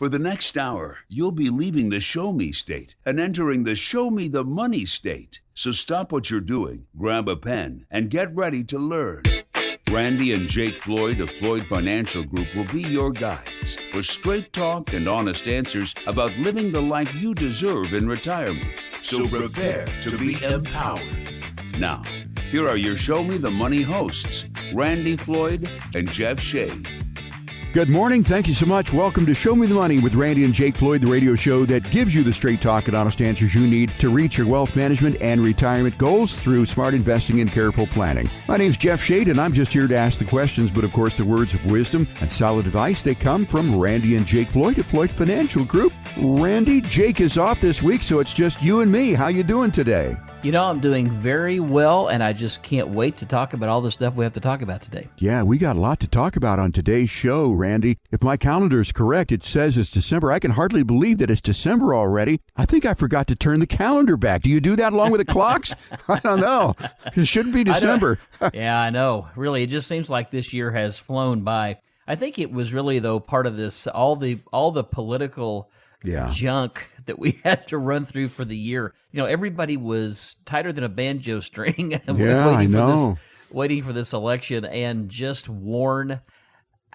For the next hour, you'll be leaving the Show Me state and entering the Show Me the Money state. So stop what you're doing, grab a pen, and get ready to learn. Randy and Jake Floyd of Floyd Financial Group will be your guides for straight talk and honest answers about living the life you deserve in retirement. So prepare to be empowered. Now, here are your Show Me the Money hosts, Randy Floyd and Jeff Shade. Good morning. Thank you so much. Welcome to Show Me the Money with Randy and Jake Floyd, the radio show that gives you the straight talk and honest answers you need to reach your wealth management and retirement goals through smart investing and careful planning. My name's Jeff Shade, and I'm just here to ask the questions, but of course the words of wisdom and solid advice, they come from Randy and Jake Floyd of Floyd Financial Group. Randy, Jake is off this week, so it's just you and me. How you doing today? You know, I'm doing very well, and I just can't wait to talk about all the stuff we have to talk about today. Yeah, we got a lot to talk about on today's show, Randy. If my calendar is correct, it says it's December. I can hardly believe that it's December already. I think I forgot to turn the calendar back. Do you do that along with the clocks? I don't know. It shouldn't be December. Yeah, I know. Really, it just seems like this year has flown by. I think it was really, though, part of this, all the political junk that we had to run through for the year. You know, everybody was tighter than a banjo string. Yeah, I know. Waiting for this election and just worn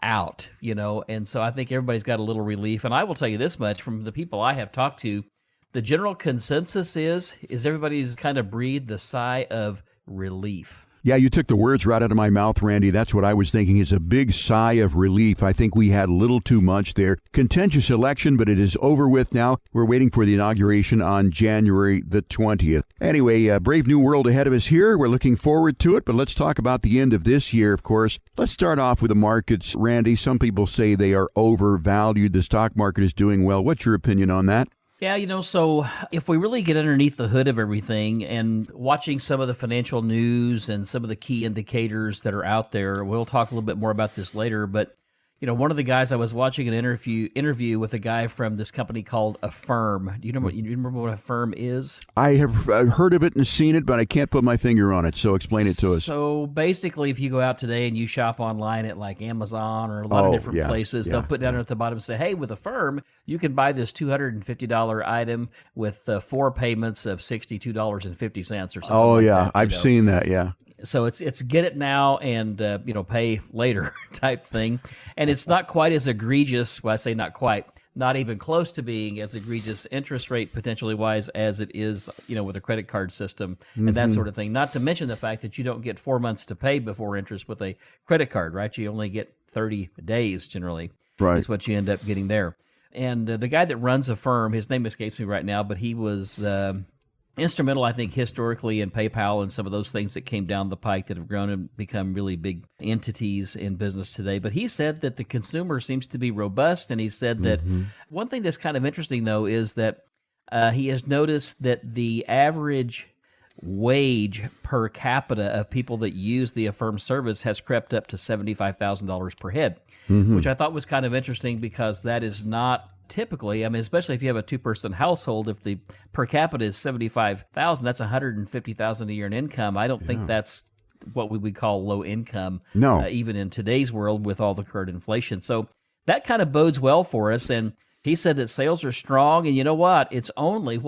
out, you know. And so I think everybody's got a little relief. And I will tell you this much, from the people I have talked to, the general consensus is everybody's kind of breathed the sigh of relief. Yeah, you took the words right out of my mouth, Randy. That's what I was thinking, is a big sigh of relief. I think we had a little too much there. Contentious election, but it is over with now. We're waiting for the inauguration on January the 20th. Anyway, a brave new world ahead of us here. We're looking forward to it, but let's talk about the end of this year, of course. Let's start off with the markets. Randy, some people say they are overvalued. The stock market is doing well. What's your opinion on that? Yeah, you know, so if we really get underneath the hood of everything and watching some of the financial news and some of the key indicators that are out there, we'll talk a little bit more about this later, but you know, one of the guys, I was watching an interview with a guy from this company called Affirm. Do you remember what Affirm is? I have heard of it and seen it, but I can't put my finger on it. So explain it to us. So basically, if you go out today and you shop online at like Amazon or a lot of different places, they'll put down at the bottom and say, hey, with Affirm, you can buy this $250 item with 4 payments of $62.50 or something. Oh, like yeah. that, I've seen that. Yeah. So it's get it now and pay later type thing, and it's not quite as egregious. Well, I say not quite, not even close to being as egregious interest rate potentially wise as it is, with a credit card system and that sort of thing. Not to mention the fact that you don't get 4 months to pay before interest with a credit card, right? You only get 30 days generally. Right, is what you end up getting there. And the guy that runs Affirm, his name escapes me right now, but he was instrumental, I think, historically in PayPal and some of those things that came down the pike that have grown and become really big entities in business today. But he said that the consumer seems to be robust, and he said that one thing that's kind of interesting, though, is that he has noticed that the average wage per capita of people that use the Affirm service has crept up to $75,000 per head, which I thought was kind of interesting because that is not typically, I mean, especially if you have a 2-person household, if the per capita is $75,000, that's $150,000 a year in income. I don't think that's what we would call low income, even in today's world with all the current inflation. So that kind of bodes well for us. And he said that sales are strong, and you know what? It's only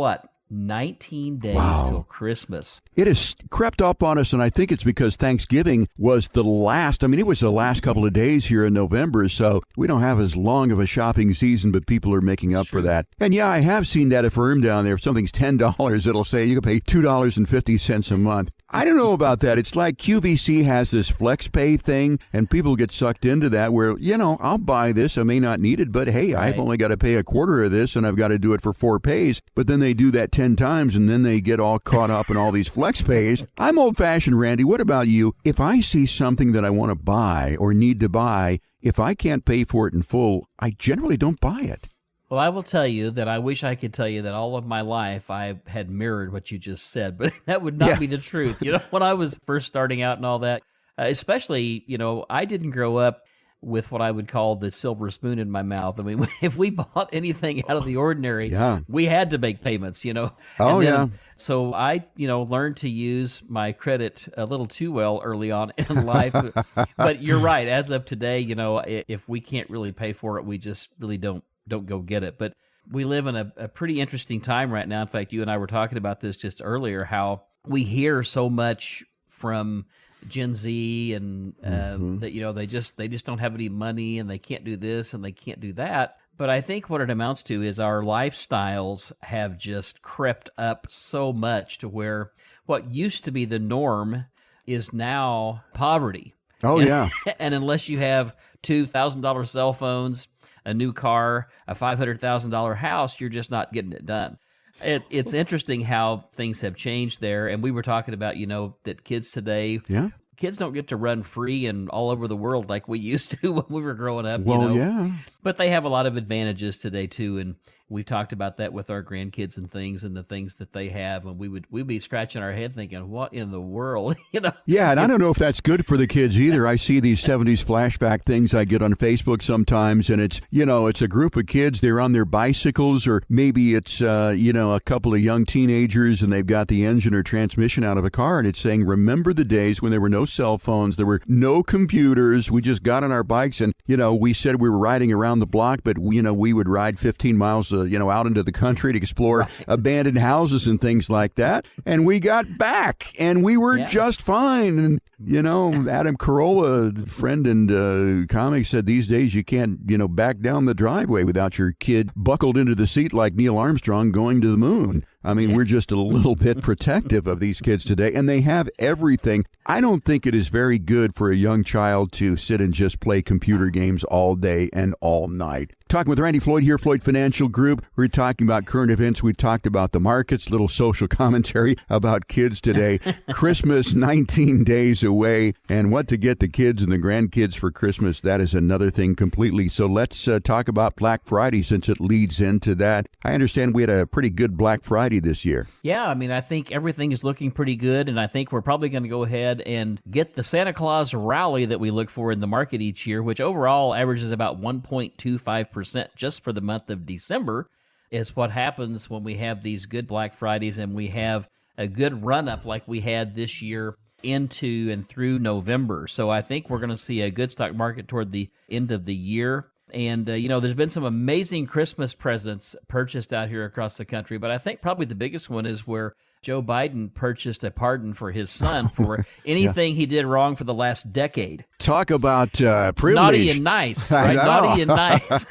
19 days till Christmas. It has crept up on us, and I think it's because Thanksgiving was it was the last couple of days here in November, so we don't have as long of a shopping season, but people are making up for that. And yeah, I have seen that Affirm down there. If something's $10, it'll say you can pay $2.50 a month. I don't know about that. It's like QVC has this flex pay thing, and people get sucked into that where, I'll buy this. I may not need it, but hey, I've only got to pay a quarter of this, and I've got to do it for 4 pays. But then they do that 10 times, and then they get all caught up in all these flex pays. I'm old-fashioned, Randy. What about you? If I see something that I want to buy or need to buy, if I can't pay for it in full, I generally don't buy it. Well, I will tell you that I wish I could tell you that all of my life I had mirrored what you just said, but that would not be the truth. When I was first starting out and all that, especially, I didn't grow up with what I would call the silver spoon in my mouth. I mean, if we bought anything out of the ordinary, we had to make payments, So I, learned to use my credit a little too well early on in life. But you're right. As of today, if we can't really pay for it, we just really don't don't go get it. But we live in a pretty interesting time right now. In fact, you and I were talking about this just earlier, how we hear so much from Gen Z and that, they just don't have any money and they can't do this and they can't do that. But I think what it amounts to is our lifestyles have just crept up so much to where what used to be the norm is now poverty. Oh, yeah. And unless you have $2,000 cell phones, a new car, a $500,000 house, you're just not getting it done. It's interesting how things have changed there. And we were talking about, that kids today, kids don't get to run free and all over the world like we used to when we were growing up. Well, yeah. But they have a lot of advantages today, too. And we've talked about that with our grandkids and the things that they have. And we'd be scratching our head thinking, what in the world? Yeah, and I don't know if that's good for the kids either. I see these 70s flashback things I get on Facebook sometimes, and it's, it's a group of kids. They're on their bicycles, or maybe it's, a couple of young teenagers, and they've got the engine or transmission out of a car, and it's saying, remember the days when there were no cell phones, there were no computers. We just got on our bikes, and, we said we were riding around the block, but, we would ride 15 miles out into the country to explore abandoned houses and things like that. And we got back, and we were just fine. And, Adam Carolla, friend and comic, said these days you can't, back down the driveway without your kid buckled into the seat like Neil Armstrong going to the moon. I mean, we're just a little bit protective of these kids today, and they have everything. I don't think it is very good for a young child to sit and just play computer games all day and all night. Talking with Randy Floyd here, Floyd Financial Group. We're talking about current events. We talked about the markets, little social commentary about kids today. Christmas 19 days away, and what to get the kids and the grandkids for Christmas, that is another thing completely. So let's talk about Black Friday since it leads into that. I understand we had a pretty good Black Friday this year. Yeah, I mean, I think everything is looking pretty good, and I think we're probably going to go ahead and get the Santa Claus rally that we look for in the market each year, which overall averages about 1.25% just for the month of December, is what happens when we have these good Black Fridays and we have a good run-up like we had this year into and through November. So I think we're going to see a good stock market toward the end of the year. And, there's been some amazing Christmas presents purchased out here across the country, but I think probably the biggest one is where Joe Biden purchased a pardon for his son for anything he did wrong for the last decade. Talk about privilege. Naughty and nice, right? Naughty and nice.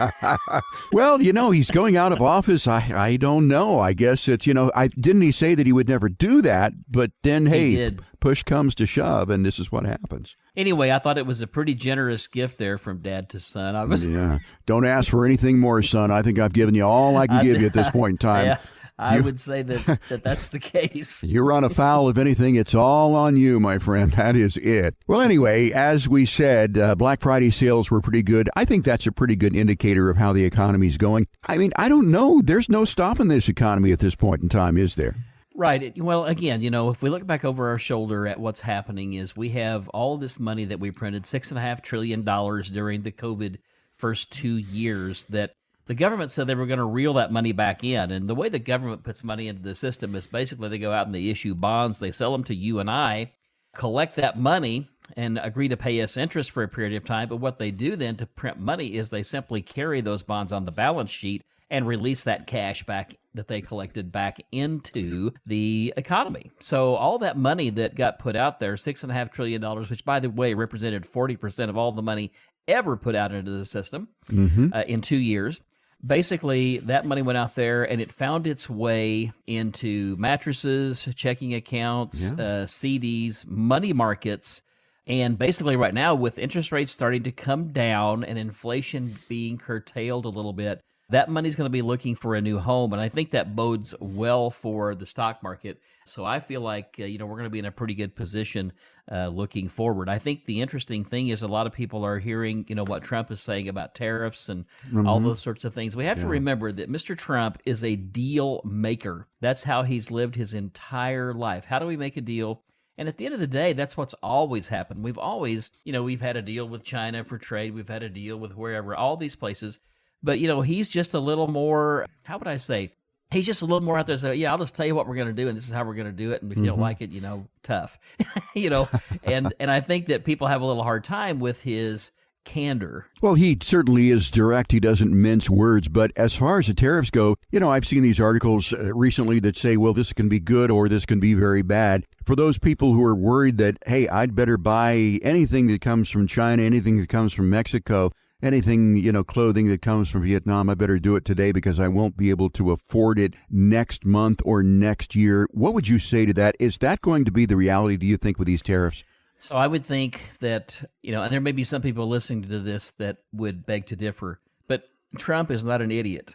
Well, he's going out of office. I don't know. I guess it's, didn't he say that he would never do that? But then, hey, push comes to shove, and this is what happens. Anyway, I thought it was a pretty generous gift there from dad to son. Don't ask for anything more, son. I think I've given you all I can give you at this point in time. Yeah. I would say that's the case. You run afoul of anything, it's all on you, my friend. That is it. Well, anyway, as we said, Black Friday sales were pretty good. I think that's a pretty good indicator of how the economy's going. I mean, I don't know. There's no stopping this economy at this point in time, is there? Right. Well, again, if we look back over our shoulder at what's happening is we have all this money that we printed, $6.5 trillion during the COVID first 2 years that the government said they were going to reel that money back in. And the way the government puts money into the system is basically they go out and they issue bonds. They sell them to you and I, collect that money, and agree to pay us interest for a period of time. But what they do then to print money is they simply carry those bonds on the balance sheet and release that cash back that they collected back into the economy. So all that money that got put out there, $6.5 trillion, which, by the way, represented 40% of all the money ever put out into the system in 2 years. Basically, that money went out there and it found its way into mattresses, checking accounts, CDs, money markets. And basically right now, with interest rates starting to come down and inflation being curtailed a little bit, that money's going to be looking for a new home. And I think that bodes well for the stock market. So I feel like, we're going to be in a pretty good position looking forward. I think the interesting thing is a lot of people are hearing, what Trump is saying about tariffs and all those sorts of things. We have to remember that Mr. Trump is a deal maker. That's how he's lived his entire life. How do we make a deal? And at the end of the day, that's what's always happened. We've always, we've had a deal with China for trade. We've had a deal with wherever, all these places. But, he's just a little more, how would I say? He's just a little more out there. So, I'll just tell you what we're going to do, and this is how we're going to do it. And if you don't like it, tough. And I think that people have a little hard time with his candor. Well, he certainly is direct. He doesn't mince words. But as far as the tariffs go, I've seen these articles recently that say, well, this can be good or this can be very bad. For those people who are worried that, hey, I'd better buy anything that comes from China, anything that comes from Mexico, anything, clothing that comes from Vietnam, I better do it today because I won't be able to afford it next month or next year. What would you say to that? Is that going to be the reality, do you think, with these tariffs? So I would think that, and there may be some people listening to this that would beg to differ, but Trump is not an idiot.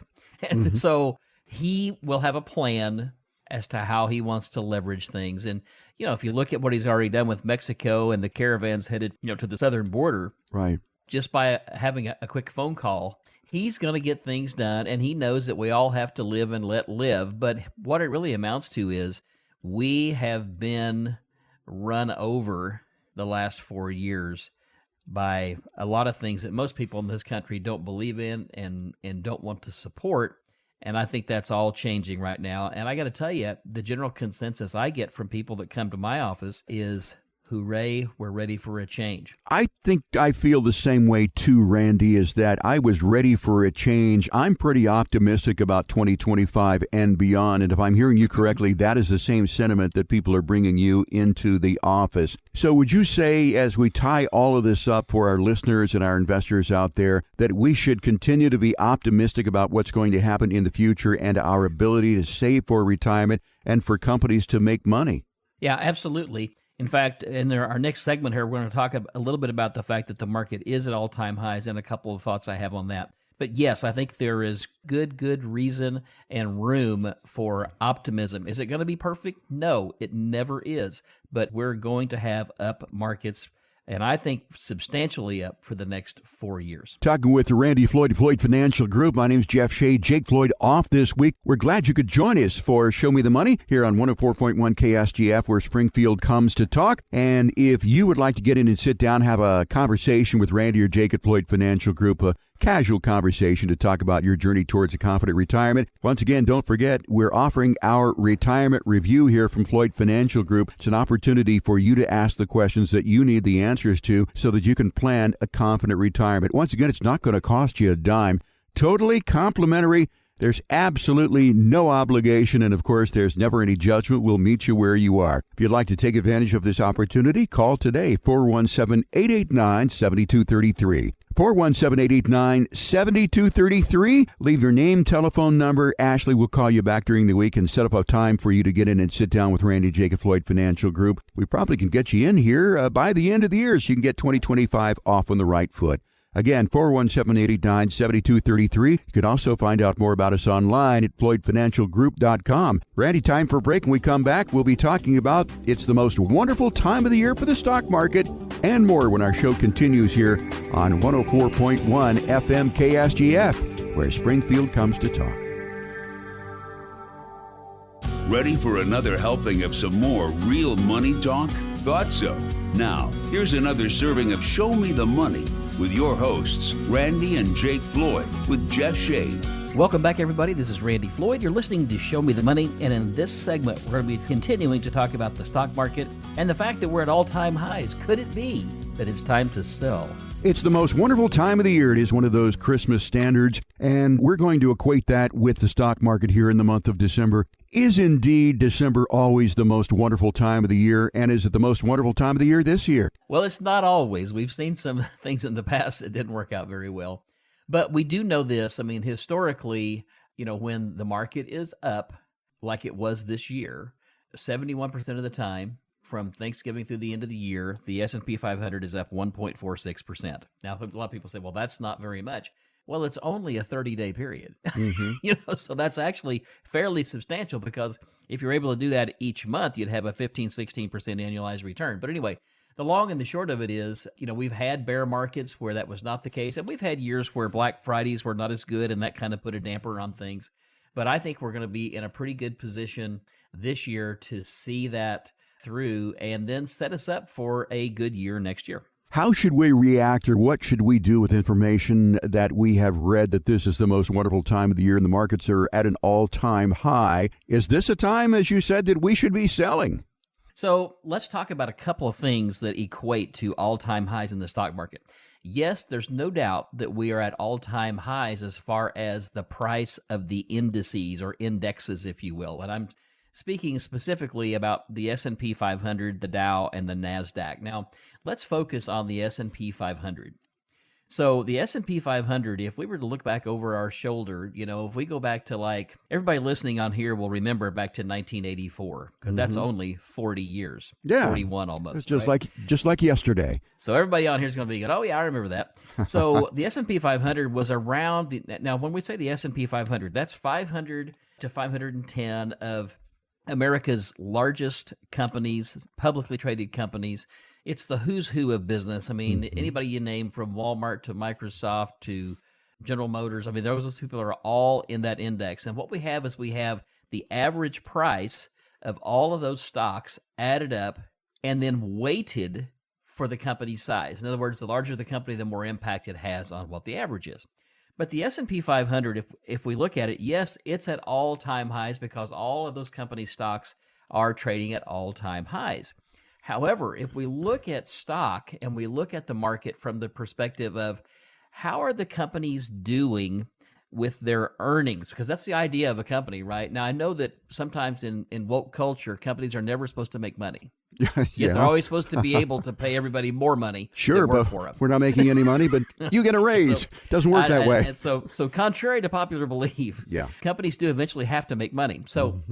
And so he will have a plan as to how he wants to leverage things. And, if you look at what he's already done with Mexico and the caravans headed, to the southern border, right? Just by having a quick phone call, he's going to get things done. And he knows that we all have to live and let live. But what it really amounts to is we have been run over the last 4 years by a lot of things that most people in this country don't believe in and don't want to support. And I think that's all changing right now. And I got to tell you, the general consensus I get from people that come to my office is, hooray, we're ready for a change. I think I feel the same way too, Randy, is that I was ready for a change. I'm pretty optimistic about 2025 and beyond. And if I'm hearing you correctly, that is the same sentiment that people are bringing you into the office. So would you say, as we tie all of this up for our listeners and our investors out there, that we should continue to be optimistic about what's going to happen in the future and our ability to save for retirement and for companies to make money? Yeah, absolutely. In fact, in our next segment here, we're going to talk a little bit about the fact that the market is at all-time highs and a couple of thoughts I have on that. But yes, I think there is good reason and room for optimism. Is it going to be perfect? No, it never is. But we're going to have up markets, and I think substantially up for the next 4 years. Talking with Randy Floyd, Floyd Financial Group. My name's Jeff Shea. Jake Floyd off this week. We're glad you could join us for Show Me the Money here on 104.1 KSGF, where Springfield comes to talk. And if you would like to get in and sit down, have a conversation with Randy or Jake at Floyd Financial Group, a casual conversation to talk about your journey towards a confident retirement. Once again, don't forget, we're offering our retirement review here from Floyd Financial Group. It's an opportunity for you to ask the questions that you need the answers to so that you can plan a confident retirement. Once again, it's not going to cost you a dime. Totally complimentary. There's absolutely no obligation, and of course, there's never any judgment. We'll meet you where you are. If you'd like to take advantage of this opportunity, call today, 417-889-7233. 417-889-7233. Leave your name, telephone number. Ashley will call you back during the week and set up a time for you to get in and sit down with Randy Jacob Floyd Financial Group. We probably can get you in here by the end of the year so you can get 2025 off on the right foot. Again, 417-889-7233. You can also find out more about us online at floydfinancialgroup.com. Randy, time for a break. When we come back, we'll be talking about it's the most wonderful time of the year for the stock market and more when our show continues here on 104.1 FM KSGF, where Springfield comes to talk. Ready for another helping of some more real money talk? Thought so. Now, here's another serving of Show Me the Money with your hosts, Randy and Jake Floyd, with Jeff Shea. Welcome back, everybody. This is Randy Floyd. You're listening to Show Me the Money, and in this segment, we're going to be continuing to talk about the stock market and the fact that we're at all-time highs. Could it be that it's time to sell? It's the most wonderful time of the year. It is one of those Christmas standards, and we're going to equate that with the stock market here in the month of December. Is indeed December always the most wonderful time of the year, and is it the most wonderful time of the year this year? Well, it's not always. We've seen some things in the past that didn't work out very well. But we do know this. I mean, historically, when the market is up, like it was this year, 71% of the time, from Thanksgiving through the end of the year, the S&P 500 is up 1.46%. Now, a lot of people say, well, that's not very much. Well, it's only a 30-day period, so that's actually fairly substantial because if you're able to do that each month, you'd have a 15-16% annualized return. But anyway, the long and the short of it is, we've had bear markets where that was not the case, and we've had years where Black Fridays were not as good, and that kind of put a damper on things. But I think we're going to be in a pretty good position this year to see that through and then set us up for a good year next year. How should we react, or what should we do with information that we have read that this is the most wonderful time of the year and the markets are at an all-time high? Is this a time, as you said, that we should be selling? So let's talk about a couple of things that equate to all-time highs in the stock market. yes, there's no doubt that we are at all-time highs as far as the price of the indices or indexes, if you will. And I'm speaking specifically about the S&P 500, the Dow, and the NASDAQ. Now, let's focus on the S&P 500. So the S&P 500, if we were to look back over our shoulder, if we go back to like, everybody listening on here will remember back to 1984, because that's only 40 years, 41 almost. It's just like yesterday. So everybody on here is going to be going, oh yeah, I remember that. So the S&P 500 was around, now when we say the S&P 500, that's 500 to 510 of America's largest companies, publicly traded companies. It's the who's who of business. I mean, anybody you name from Walmart to Microsoft to General Motors, I mean, those people are all in that index. And what we have is we have the average price of all of those stocks added up and then weighted for the company's size. In other words, the larger the company, the more impact it has on what the average is. But the S&P 500, if we look at it, yes, it's at all-time highs because all of those company stocks are trading at all-time highs. However, if we look at stock and we look at the market from the perspective of how are the companies doing with their earnings, because that's the idea of a company, right? Now, I know that sometimes in woke culture, companies are never supposed to make money. Yet they're always supposed to be able to pay everybody more money. Sure, but for them. We're not making any money, but you get a raise. Doesn't work that way. And so contrary to popular belief, companies do eventually have to make money. So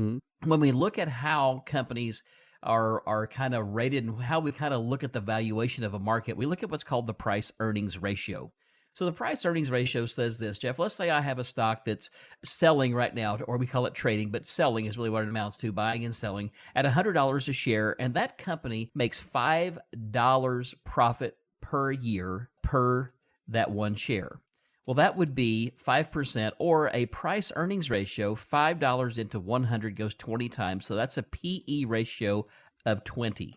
when we look at how companies are kind of rated and how we kind of look at the valuation of a market, we look at what's called the price earnings ratio. So the price earnings ratio says this, Jeff, let's say I have a stock that's selling right now, or we call it trading, but selling is really what it amounts to, buying and selling at $100 a share, and that company makes $5 profit per year per that one share. Well, that would be 5%, or a price earnings ratio, $5 into 100 goes 20 times. So that's a PE ratio of 20,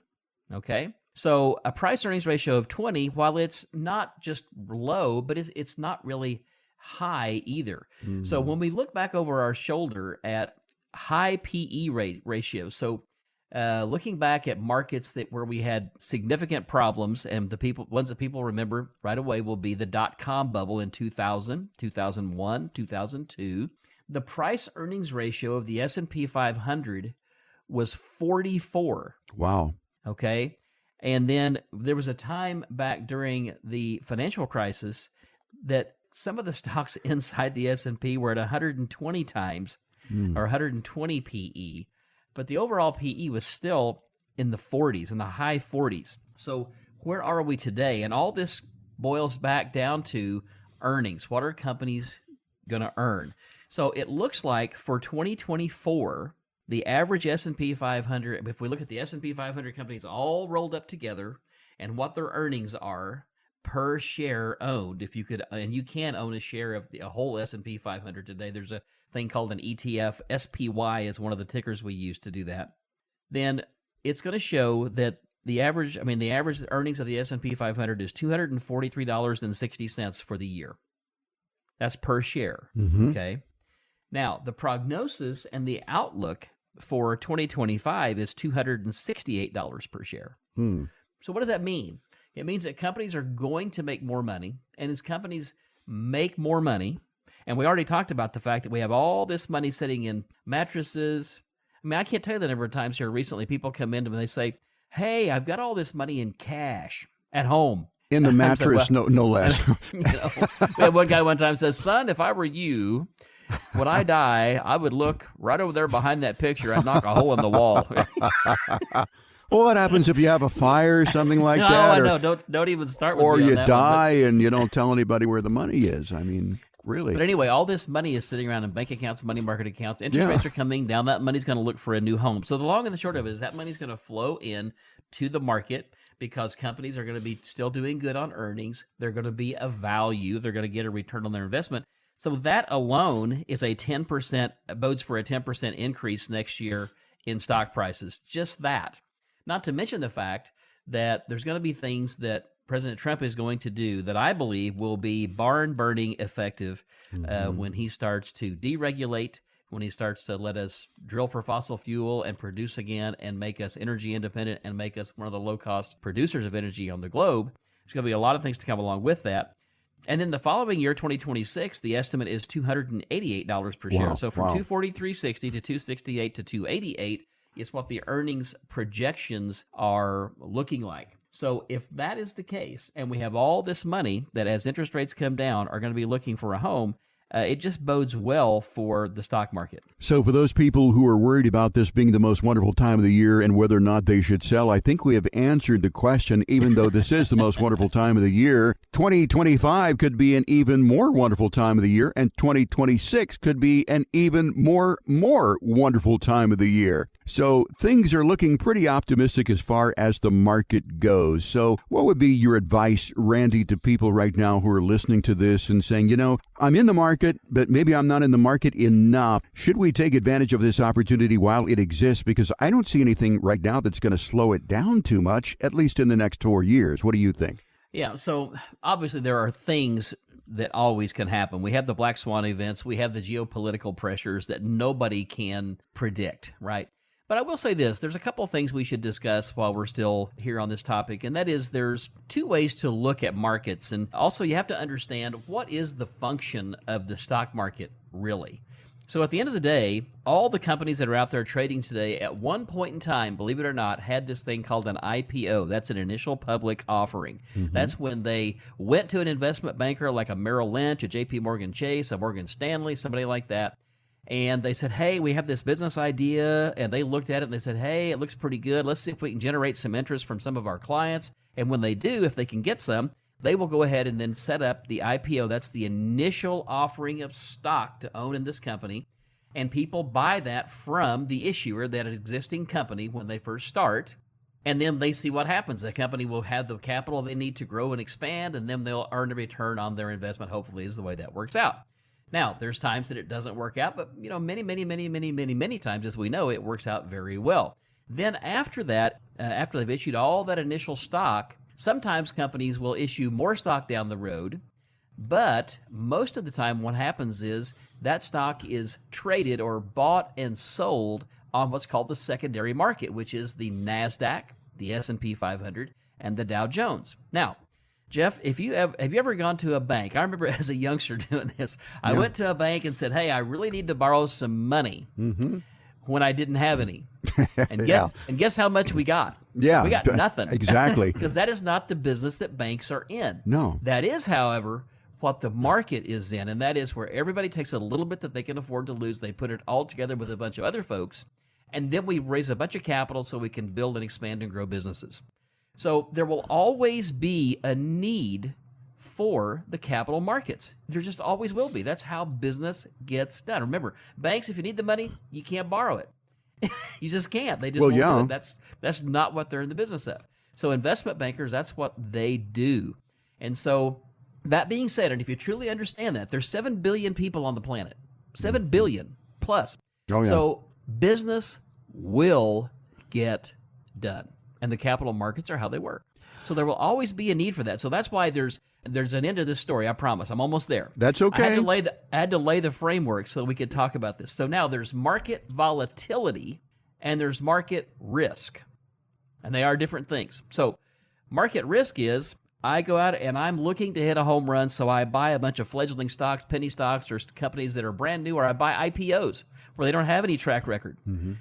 okay? So a price earnings ratio of 20, while it's not just low, but it's not really high either. So when we look back over our shoulder at high PE ratios, so looking back at markets where we had significant problems, and the ones that people remember right away will be the dot-com bubble in 2000, 2001, 2002. The price earnings ratio of the S&P 500 was 44. Wow. Okay. And then there was a time back during the financial crisis that some of the stocks inside the S&P were at 120 times or 120 PE. But the overall PE was still in the 40s, in the high 40s. So where are we today? And all this boils back down to earnings. What are companies going to earn? So it looks like for 2024, the average S&P 500, if we look at the S&P 500 companies all rolled up together and what their earnings are per share owned, if you could, and you can own a share of a whole S&P 500 today. There's a thing called an ETF. SPY is one of the tickers we use to do that. Then it's going to show that the average earnings of the S&P 500 is $243.60 for the year. That's per share. Okay. Now, the prognosis and the outlook for 2025 is $268 per share. So what does that mean? It means that companies are going to make more money, and as companies make more money, and we already talked about the fact that we have all this money sitting in mattresses. I mean, I can't tell you the number of times here recently people come in and they say, hey, I've got all this money in cash at home. In the mattress, said, no less. We had one guy one time says, son, if I were you, when I die, I would look right over there behind that picture. I'd knock a hole in the wall. Well, what happens if you have a fire or something like that? I know. Don't even start with or me on you that die and you don't tell anybody where the money is. I mean, really. But anyway, all this money is sitting around in bank accounts, money market accounts. Interest rates are coming down. That money's going to look for a new home. So the long and the short of it is that money's going to flow in to the market because companies are going to be still doing good on earnings. They're going to be of value. They're going to get a return on their investment. So that alone is bodes for a 10% increase next year in stock prices. Just that. Not to mention the fact that there's going to be things that President Trump is going to do that I believe will be barn-burning effective when he starts to deregulate, when he starts to let us drill for fossil fuel and produce again and make us energy independent and make us one of the low-cost producers of energy on the globe. There's going to be a lot of things to come along with that. And then the following year, 2026, the estimate is $288 per share. So from $243.60 to $268 to $288 is what the earnings projections are looking like. So if that is the case, and we have all this money that as interest rates come down are going to be looking for a home, it just bodes well for the stock market. So for those people who are worried about this being the most wonderful time of the year and whether or not they should sell, I think we have answered the question. Even though this is the most wonderful time of the year, 2025 could be an even more wonderful time of the year, and 2026 could be an even more wonderful time of the year. So things are looking pretty optimistic as far as the market goes. So what would be your advice, Randy, to people right now who are listening to this and saying, I'm in the market, but maybe I'm not in the market enough. Should we take advantage of this opportunity while it exists? Because I don't see anything right now that's going to slow it down too much, at least in the next 4 years. What do you think? Yeah, so obviously there are things that always can happen. We have the black swan events. We have the geopolitical pressures that nobody can predict, right? But I will say this, there's a couple of things we should discuss while we're still here on this topic, and that is there's two ways to look at markets, and also you have to understand what is the function of the stock market really. So at the end of the day, all the companies that are out there trading today at one point in time, believe it or not, had this thing called an IPO. That's an initial public offering. Mm-hmm. That's when they went to an investment banker like a Merrill Lynch, a JP Morgan Chase, a Morgan Stanley, somebody like that. And they said, hey, we have this business idea. And they looked at it and they said, hey, it looks pretty good. Let's see if we can generate some interest from some of our clients. And when they do, if they can get some, they will go ahead and then set up the IPO. That's the initial offering of stock to own in this company. And people buy that from the issuer, that existing company, when they first start. And then they see what happens. The company will have the capital they need to grow and expand, and then they'll earn a return on their investment, hopefully, is the way that works out. Now, there's times that it doesn't work out, but many times, as we know, it works out very well. Then after that, after they've issued all that initial stock, sometimes companies will issue more stock down the road, but most of the time what happens is that stock is traded or bought and sold on what's called the secondary market, which is the NASDAQ, the S&P 500, and the Dow Jones. Now, Jeff, have you ever gone to a bank? I remember as a youngster doing this. I went to a bank and said, hey, I really need to borrow some money when I didn't have any. And guess how much we got? Yeah. We got nothing. Exactly. Because that is not the business that banks are in. No. That is, however, what the market is in, and that is where everybody takes a little bit that they can afford to lose. They put it all together with a bunch of other folks, and then we raise a bunch of capital so we can build and expand and grow businesses. So there will always be a need for the capital markets. There just always will be. That's how business gets done. Remember, banks, if you need the money, you can't borrow it. You just can't. They just won't do it. That's not what they're in the business of. So investment bankers, that's what they do. And so that being said, and if you truly understand that, there's 7 billion people on the planet. 7 billion plus. Oh, yeah. So business will get done. And the capital markets are how they work. So there will always be a need for that. So that's why there's an end to this story, I promise. I'm almost there. That's okay. I had to lay the framework so we could talk about this. So now there's market volatility and there's market risk. And they are different things. So market risk is I go out and I'm looking to hit a home run, so I buy a bunch of fledgling stocks, penny stocks, or companies that are brand new, or I buy IPOs where they don't have any track record. Mm-hmm.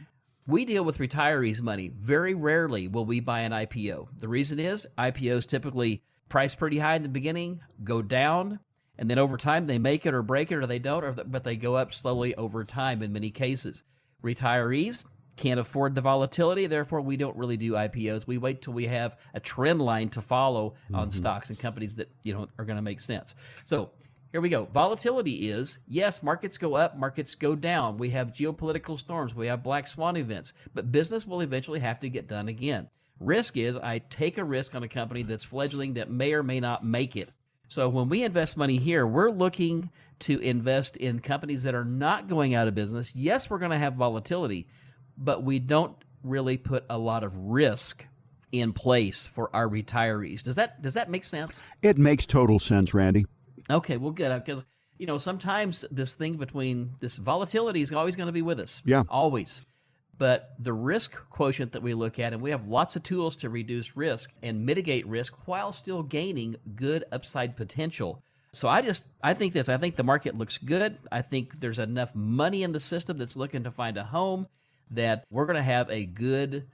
We deal with retirees' money. Very rarely will we buy an IPO. The reason is IPOs typically price pretty high in the beginning, go down, and then over time they make it or break it or they don't, but they go up slowly over time in many cases. Retirees can't afford the volatility, therefore we don't really do IPOs. We wait till we have a trend line to follow on stocks and companies that are going to make sense. So here we go. Volatility is, yes, markets go up, markets go down. We have geopolitical storms. We have black swan events. But business will eventually have to get done again. Risk is I take a risk on a company that's fledgling that may or may not make it. So when we invest money here, we're looking to invest in companies that are not going out of business. Yes, we're going to have volatility, but we don't really put a lot of risk in place for our retirees. Does that make sense? It makes total sense, Randy. Okay, well, good, because sometimes this thing between this volatility is always going to be with us. Yeah, always. But the risk quotient that we look at, and we have lots of tools to reduce risk and mitigate risk while still gaining good upside potential. So I think this. I think the market looks good. I think there's enough money in the system that's looking to find a home that we're going to have a good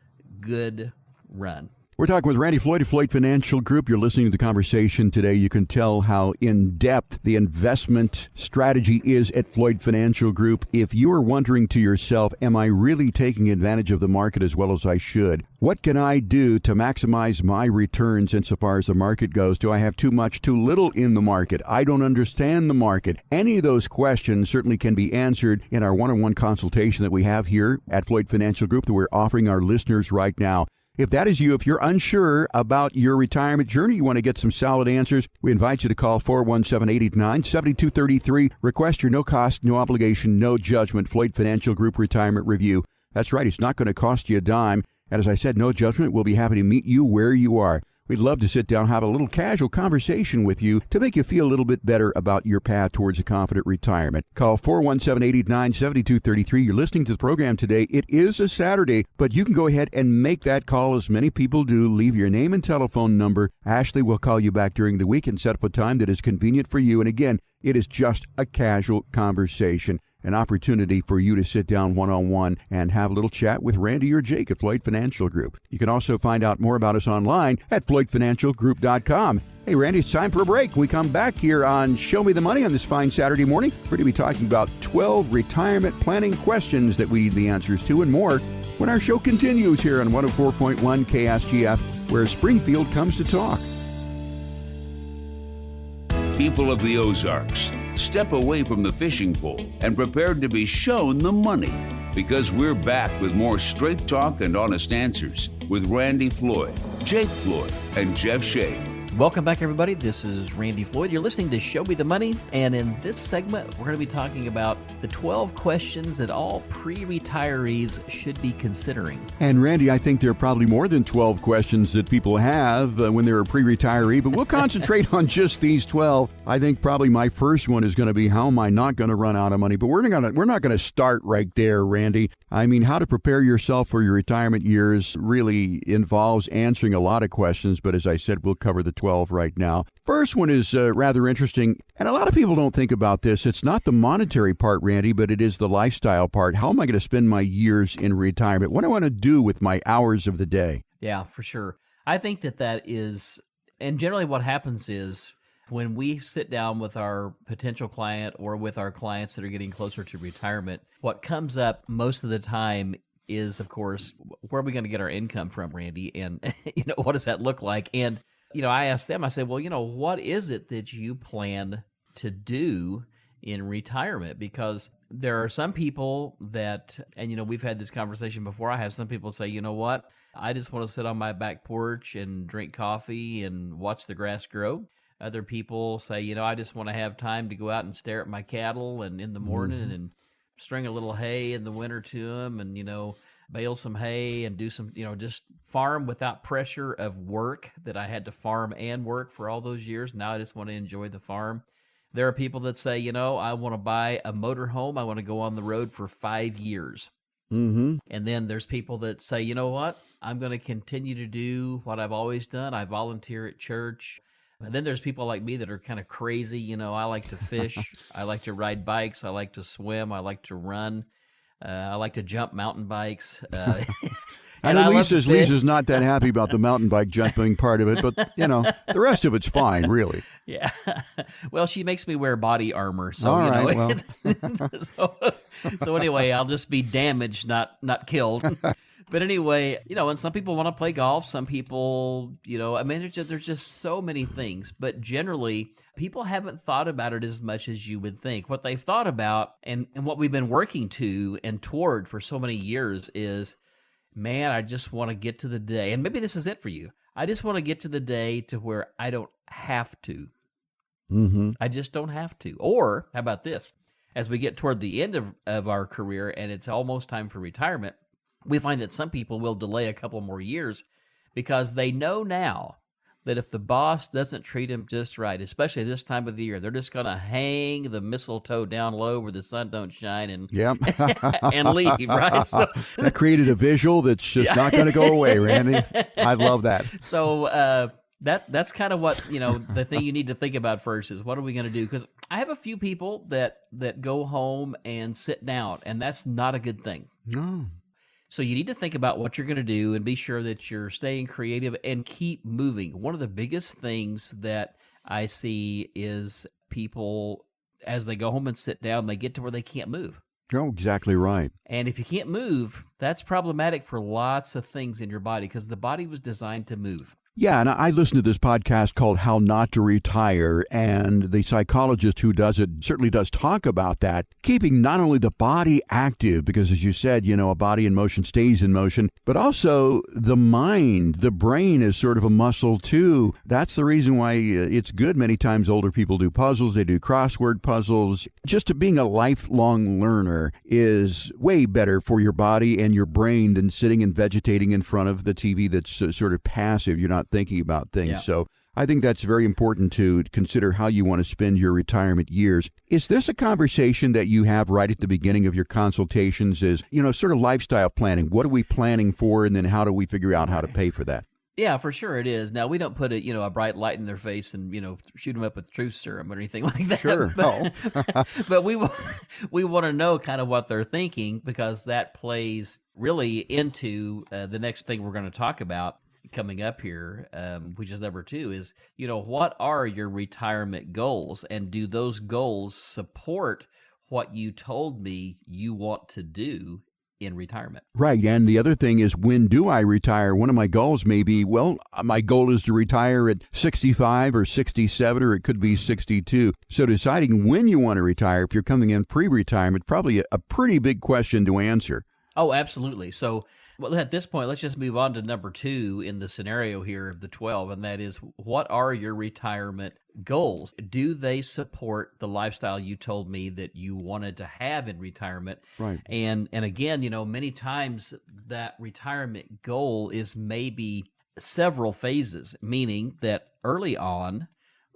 run. We're talking with Randy Floyd of Floyd Financial Group. You're listening to the conversation today. You can tell how in-depth the investment strategy is at Floyd Financial Group. If you are wondering to yourself, am I really taking advantage of the market as well as I should? What can I do to maximize my returns insofar as the market goes? Do I have too much, too little in the market? I don't understand the market. Any of those questions certainly can be answered in our one-on-one consultation that we have here at Floyd Financial Group that we're offering our listeners right now. If that is you, if you're unsure about your retirement journey, you want to get some solid answers, we invite you to call 417-889-7233. Request your no-cost, no obligation, no judgment Floyd Financial Group Retirement Review. That's right. It's not going to cost you a dime. And as I said, no judgment. We'll be happy to meet you where you are. We'd love to sit down and have a little casual conversation with you to make you feel a little bit better about your path towards a confident retirement. Call 417-889-7233. You're listening to the program today. It is a Saturday, but you can go ahead and make that call as many people do. Leave your name and telephone number. Ashley will call you back during the week and set up a time that is convenient for you. And again, it is just a casual conversation. An opportunity for you to sit down one-on-one and have a little chat with Randy or Jake at Floyd Financial Group. You can also find out more about us online at floydfinancialgroup.com. Hey, Randy, it's time for a break. We come back here on Show Me the Money on this fine Saturday morning. We're going to be talking about 12 retirement planning questions that we need the answers to and more when our show continues here on 104.1 KSGF, where Springfield comes to talk. People of the Ozarks, step away from the fishing pole and prepare to be shown the money, because we're back with more straight talk and honest answers with Randy Floyd, Jake Floyd, and Jeff Shea. Welcome back, everybody. This is Randy Floyd. You're listening to Show Me the Money, and in this segment, we're going to be talking about the 12 questions that all pre-retirees should be considering. And Randy, I think there are probably more than 12 questions that people have when they're a pre-retiree, but we'll concentrate on just these 12. I think probably my first one is going to be, how am I not going to run out of money? But we're not going to start right there, Randy. I mean, how to prepare yourself for your retirement years really involves answering a lot of questions, but as I said, we'll cover the 12 right now. First one is rather interesting, and a lot of people don't think about this. It's not the monetary part, Randy, but it is the lifestyle part. How am I going to spend my years in retirement? What do I want to do with my hours of the day? Yeah, for sure. I think that is, and generally what happens is when we sit down with our potential client or with our clients that are getting closer to retirement, what comes up most of the time is, of course, where are we going to get our income from, Randy? And, what does that look like? And, I asked them, I said, well, what is it that you plan to do in retirement? Because there are some people that, and, we've had this conversation before. I have some people say, you know what? I just want to sit on my back porch and drink coffee and watch the grass grow. Other people say, I just want to have time to go out and stare at my cattle and in the morning and string a little hay in the winter to them and, bale some hay and do some, just farm without pressure of work that I had to farm and work for all those years. Now I just want to enjoy the farm. There are people that say, I want to buy a motor home. I want to go on the road for 5 years. Mm-hmm. And then there's people that say, you know what? I'm going to continue to do what I've always done. I volunteer at church. And then there's people like me that are kind of crazy. I like to fish. I like to ride bikes. I like to swim. I like to run. I like to jump mountain bikes. And Lisa's not that happy about the mountain bike jumping part of it, but, the rest of it's fine, really. Yeah. Well, she makes me wear body armor. So, all right, well. So anyway, I'll just be damaged, not killed. But anyway, and some people want to play golf. Some people, there's just so many things. But generally, people haven't thought about it as much as you would think. What they've thought about and what we've been working to and toward for so many years is, man, I just want to get to the day. And maybe this is it for you. I just want to get to the day to where I don't have to. Mm-hmm. I just don't have to. Or how about this? As we get toward the end of our career and it's almost time for retirement, we find that some people will delay a couple more years because they know now that if the boss doesn't treat him just right, especially this time of the year, they're just going to hang the mistletoe down low where the sun don't shine and Yep. and leave, right? So That created a visual that's just not going to go away, Randy. I love that. so that's kind of what, the thing you need to think about first is what are we going to do? Because I have a few people that go home and sit down, and that's not a good thing. No. So you need to think about what you're going to do and be sure that you're staying creative and keep moving. One of the biggest things that I see is people, as they go home and sit down, they get to where they can't move. You're exactly right. And if you can't move, that's problematic for lots of things in your body because the body was designed to move. Yeah, and I listened to this podcast called How Not to Retire, and the psychologist who does it certainly does talk about that, keeping not only the body active, because as you said, a body in motion stays in motion, but also the mind, the brain is sort of a muscle too. That's the reason why it's good many times older people do puzzles, they do crossword puzzles. Just being a lifelong learner is way better for your body and your brain than sitting and vegetating in front of the TV that's sort of passive. You're not thinking about things. Yeah. So I think that's very important to consider how you want to spend your retirement years. Is this a conversation that you have right at the beginning of your consultations is, sort of lifestyle planning? What are we planning for? And then how do we figure out how to pay for that? Yeah, for sure it is. Now, we don't put a bright light in their face and, shoot them up with truth serum or anything like that. Sure. But we want to know kind of what they're thinking because that plays really into the next thing we're going to talk about coming up here, which is number 2, is, what are your retirement goals? And do those goals support what you told me you want to do in retirement? Right. And the other thing is, when do I retire? One of my goals may be, my goal is to retire at 65 or 67, or it could be 62. So deciding when you want to retire, if you're coming in pre-retirement, probably a pretty big question to answer. Oh, absolutely. So, well, at this point, let's just move on to number 2 in the scenario here of the 12, and that is, what are your retirement goals? Do they support the lifestyle you told me that you wanted to have in retirement? Right. And again, many times that retirement goal is maybe several phases, meaning that early on,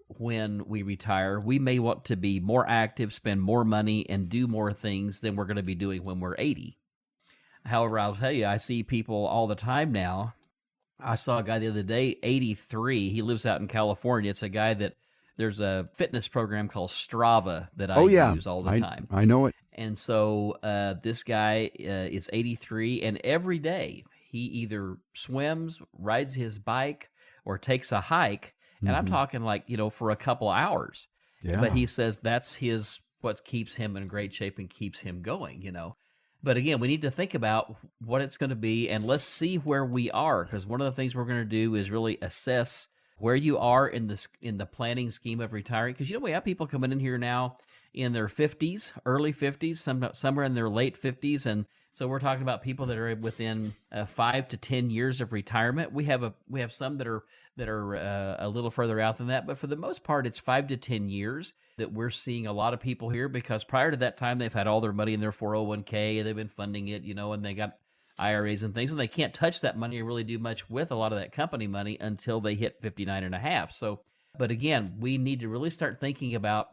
when we retire, we may want to be more active, spend more money, and do more things than we're going to be doing when we're 80. However, I'll tell you, I see people all the time now. I saw a guy the other day, 83. He lives out in California. It's a guy that there's a fitness program called Strava that I use all the time. I know it. And so this guy is 83, and every day he either swims, rides his bike, or takes a hike. And I'm talking like, for a couple hours. Yeah. But he says that's what keeps him in great shape and keeps him going, But again, we need to think about what it's going to be, and let's see where we are, because one of the things we're going to do is really assess where you are in the planning scheme of retiring. Because we have people coming in here now in their 50s, early 50s, some are in their late 50s, and so we're talking about people that are within 5 to 10 years of retirement. We have some that are a little further out than that, but for the most part, it's 5 to 10 years that we're seeing a lot of people here, because prior to that time, they've had all their money in their 401k, and they've been funding it, and they got IRAs and things, and they can't touch that money or really do much with a lot of that company money until they hit 59 and a half. So, but again, we need to really start thinking about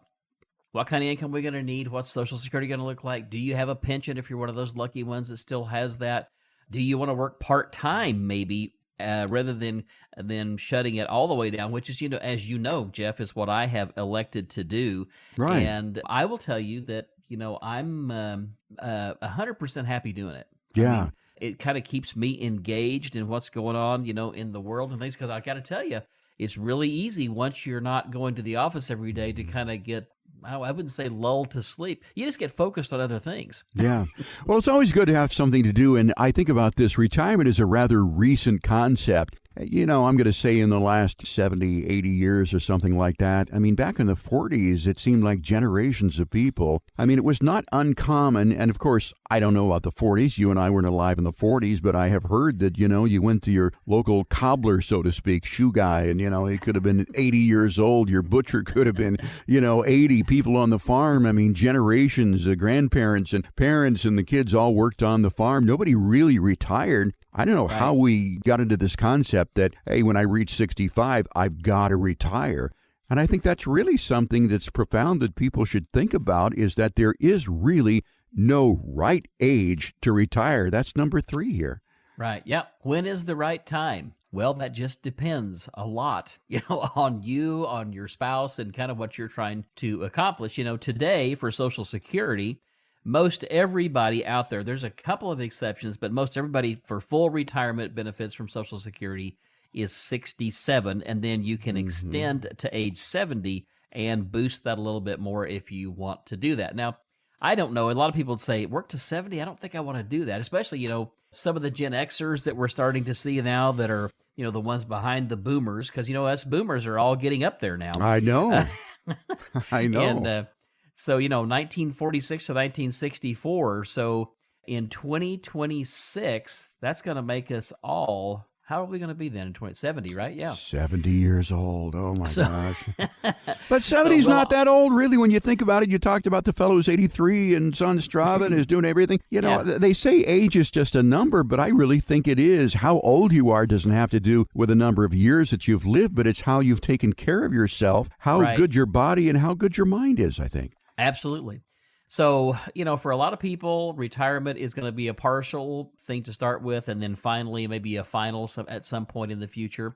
what kind of income we're going to need, what's Social Security going to look like, do you have a pension if you're one of those lucky ones that still has that, do you want to work part-time maybe, rather than shutting it all the way down, which is, as Jeff, is what I have elected to do. Right. And I will tell you that, I'm 100% happy doing it. Yeah. I mean, it kind of keeps me engaged in what's going on, in the world and things, because I got to tell you, it's really easy once you're not going to the office every day to kind of get, I wouldn't say lulled to sleep. You just get focused on other things. Yeah. Well, it's always good to have something to do. And I think about this. Retirement is a rather recent concept. I'm going to say in the last 70, 80 years or something like that. I mean, back in the 40s, it seemed like generations of people. I mean, it was not uncommon. And of course, I don't know about the 40s. You and I weren't alive in the 40s, but I have heard that, you went to your local cobbler, so to speak, shoe guy, and, he could have been 80 years old. Your butcher could have been, 80 people on the farm. I mean, generations, grandparents and parents and the kids all worked on the farm. Nobody really retired. I don't know how we got into this concept that, hey, when I reach 65, I've got to retire. And I think that's really something that's profound that people should think about, is that there is really no right age to retire. That's number 3 here. Right. Yeah. When is the right time? Well, that just depends a lot, on you, on your spouse, and kind of what you're trying to accomplish. Today for Social Security, most everybody out there, there's a couple of exceptions, but most everybody for full retirement benefits from Social Security is 67, and then you can extend to age 70 and boost that a little bit more if you want to do that. Now, I don't know. A lot of people would say, work to 70? I don't think I want to do that, especially, some of the Gen Xers that we're starting to see now that are, the ones behind the boomers, because, us boomers are all getting up there now. I know. I know. And so, 1946 to 1964. So in 2026, that's going to make us all, how are we going to be then in 2070, right? Yeah. 70 years old. Oh, my gosh. But 70's not that old, really, when you think about it. You talked about the fellow who's 83 and it's on Strava and is doing everything. They say age is just a number, but I really think it is. How old you are doesn't have to do with the number of years that you've lived, but it's how you've taken care of yourself, how good your body and how good your mind is, I think. Absolutely. So, for a lot of people, retirement is going to be a partial thing to start with, and then finally maybe a final at some point in the future.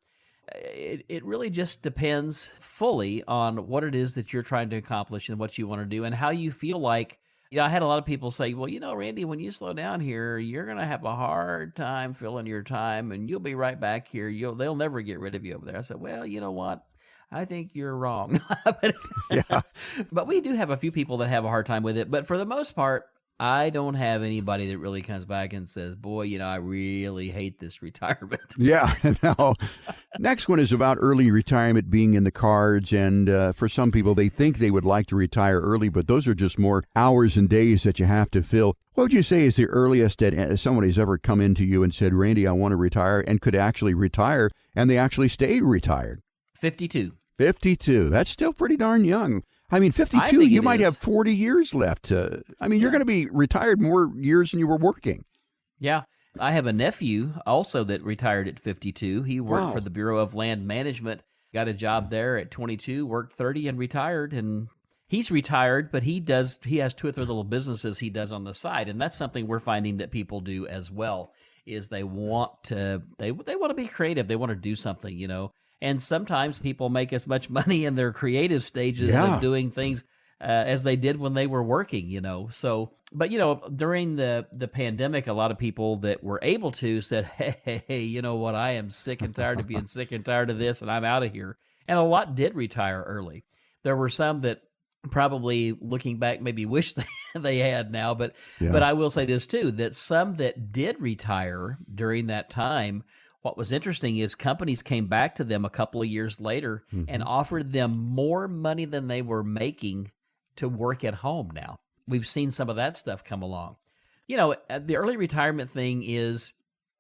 It really just depends fully on what it is that you're trying to accomplish and what you want to do and how you feel like. I had a lot of people say, well, Randy, when you slow down here, you're going to have a hard time filling your time, and you'll be right back here. They'll never get rid of you over there. I said, well, you know what? I think you're wrong. But we do have a few people that have a hard time with it. But for the most part, I don't have anybody that really comes back and says, boy, I really hate this retirement. Yeah. Now, next one is about early retirement being in the cards. And for some people, they think they would like to retire early, but those are just more hours and days that you have to fill. What would you say is the earliest that somebody's ever come into you and said, Randy, I want to retire, and could actually retire, and they actually stayed retired? 52. 52. That's still pretty darn young. I mean, 52, you might have 40 years left. You're going to be retired more years than you were working. Yeah. I have a nephew also that retired at 52. He worked for the Bureau of Land Management, got a job there at 22, worked 30 and retired. And he's retired, but he has 2 or 3 little businesses he does on the side. And that's something we're finding that people do as well, is they want to be creative. They want to do something, And sometimes people make as much money in their creative stages of doing things as they did when they were working, So, but, during the pandemic, a lot of people that were able to said, hey, you know what? I am sick and tired of being sick and tired of this, and I'm out of here. And a lot did retire early. There were some that probably, looking back, maybe wish they had now. But I will say this, too, that some that did retire during that time, what was interesting is companies came back to them a couple of years later and offered them more money than they were making to work at home now. We've seen some of that stuff come along. The early retirement thing is,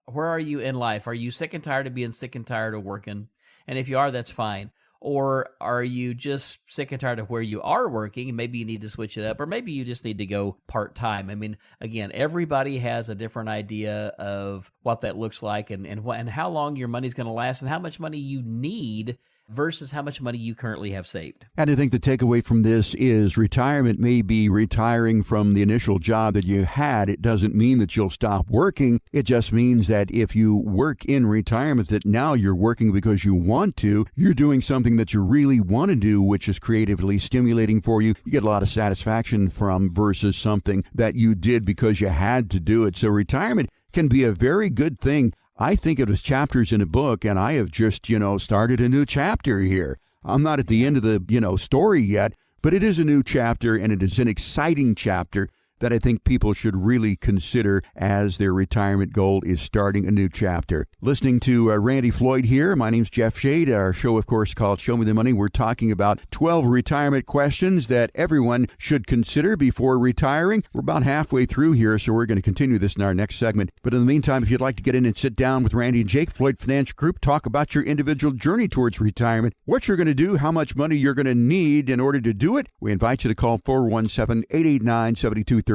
where are you in life? Are you sick and tired of being sick and tired of working? And if you are, that's fine. Or are you just sick and tired of where you are working, and maybe you need to switch it up, or maybe you just need to go part-time? I mean, again, everybody has a different idea of what that looks like and how long your money's going to last and how much money you need versus how much money you currently have saved. And I think the takeaway from this is retirement may be retiring from the initial job that you had. It doesn't mean that you'll stop working. It just means that if you work in retirement, that now you're working because you want to. You're doing something that you really want to do, which is creatively stimulating for you. You get a lot of satisfaction from versus something that you did because you had to do it. So retirement can be a very good thing. I think it was chapters in a book, and I have just, started a new chapter here. I'm not at the end of the, story yet, but it is a new chapter, and it is an exciting chapter that I think people should really consider as their retirement goal is starting a new chapter. Listening to Randy Floyd here. My name's Jeff Shade. Our show, of course, called Show Me the Money. We're talking about 12 retirement questions that everyone should consider before retiring. We're about halfway through here, so we're going to continue this in our next segment. But in the meantime, if you'd like to get in and sit down with Randy and Jake, Floyd Financial Group, talk about your individual journey towards retirement, what you're going to do, how much money you're going to need in order to do it, we invite you to call 417-889-7233.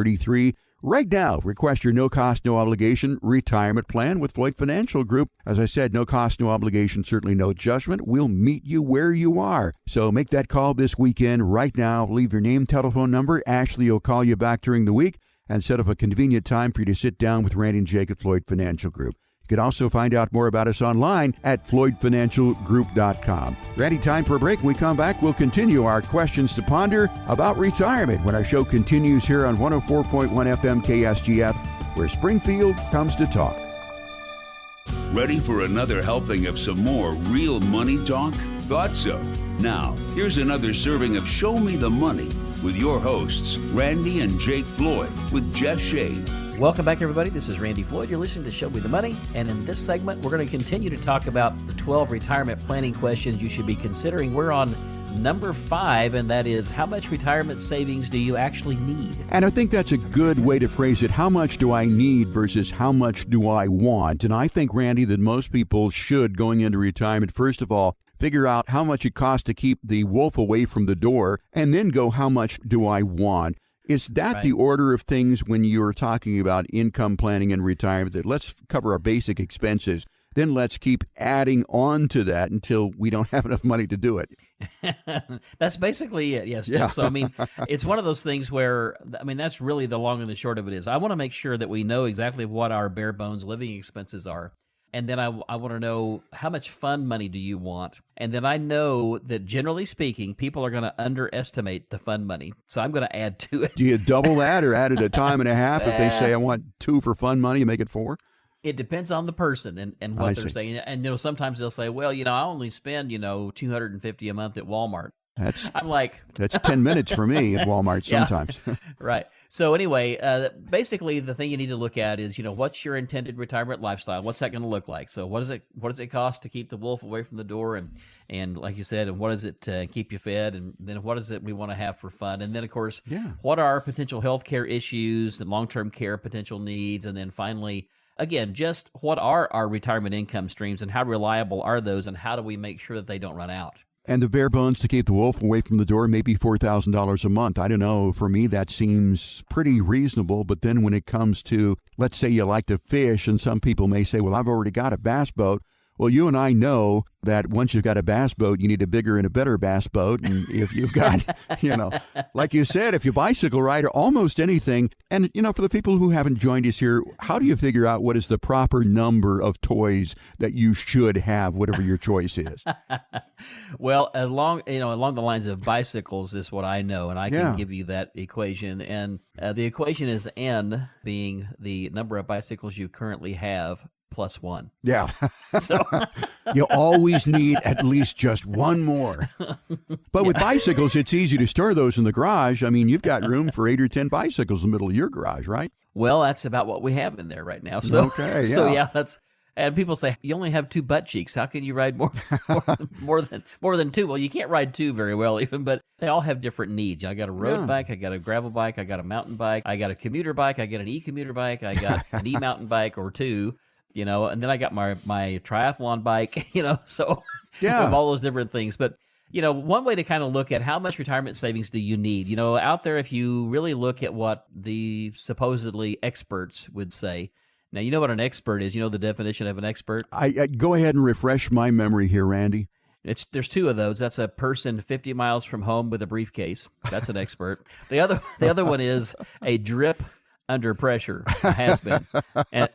Right now, request your no-cost, no-obligation retirement plan with Floyd Financial Group. As I said, no cost, no obligation, certainly no judgment. We'll meet you where you are. So make that call this weekend right now. Leave your name, telephone number. Ashley will call you back during the week and set up a convenient time for you to sit down with Randy and Jake at Floyd Financial Group. You can also find out more about us online at floydfinancialgroup.com. Randy, time for a break. When we come back, we'll continue our questions to ponder about retirement when our show continues here on 104.1 FM KSGF, where Springfield comes to talk. Ready for another helping of some more real money talk? Thought so. Now, here's another serving of Show Me the Money with your hosts, Randy and Jake Floyd, with Jeff Shade. Welcome back, everybody. This is Randy Floyd. You're listening to Show Me the Money. And in this segment, we're going to continue to talk about the 12 retirement planning questions you should be considering. We're on number 5, and that is, how much retirement savings do you actually need? And I think that's a good way to phrase it. How much do I need versus how much do I want? And I think, Randy, that most people should, going into retirement, first of all, figure out how much it costs to keep the wolf away from the door, and then go, how much do I want? Is that right? The order of things when you're talking about income planning and retirement? That let's cover our basic expenses, then let's keep adding on to that until we don't have enough money to do it. That's basically it, yes, Jeff. Yeah. So, I mean, it's one of those things where, I mean, that's really the long and the short of it is. I want to make sure that we know exactly what our bare bones living expenses are. And then I want to know, how much fund money do you want? And then I know that, generally speaking, people are going to underestimate the fund money. So I'm going to add to it. Do you double that or add it a time and a half? If they say, I want 2 for fun money, you make it 4? It depends on the person and what they're saying. And, sometimes they'll say, well, I only spend, $250 a month at Walmart. I'm like, that's 10 minutes for me at Walmart sometimes. Right. So anyway, basically the thing you need to look at is, what's your intended retirement lifestyle? What's that going to look like? So what does it cost to keep the wolf away from the door? And like you said, and what does it keep you fed? And then what is it we want to have for fun? And then, of course, what are potential health care issues and long-term care potential needs? And then finally, again, just what are our retirement income streams and how reliable are those? And how do we make sure that they don't run out? And the bare bones to keep the wolf away from the door, maybe $4,000 a month. I don't know. For me, that seems pretty reasonable. But then when it comes to, let's say you like to fish, and some people may say, well, I've already got a bass boat. Well, you and I know that once you've got a bass boat, you need a bigger and a better bass boat. And if you've got, like you said, if you bicycle ride or almost anything, and, for the people who haven't joined us here, how do you figure out what is the proper number of toys that you should have, whatever your choice is? Well, along the lines of bicycles is what I know, and I can give you that equation. And the equation is N being the number of bicycles you currently have, plus 1. Yeah. So you always need at least just one more. But with bicycles, it's easy to store those in the garage. I mean, you've got room for 8 or 10 bicycles in the middle of your garage, right? Well, that's about what we have in there right now. So, okay, yeah. So that's. And people say, you only have 2 butt cheeks. How can you ride more than 2? Well, you can't ride 2 very well even, but they all have different needs. I got a road bike, I got a gravel bike, I got a mountain bike, I got a commuter bike, I got an e-commuter bike, I got an e-mountain bike or 2. And then I got my triathlon bike, so of all those different things. But, one way to kind of look at how much retirement savings do you need, out there, if you really look at what the supposedly experts would say. Now, you know what an expert is. You know the definition of an expert? I go ahead and refresh my memory here, Randy. There's 2 of those. That's a person 50 miles from home with a briefcase. That's an expert. The other one is a drip under pressure, an expert. An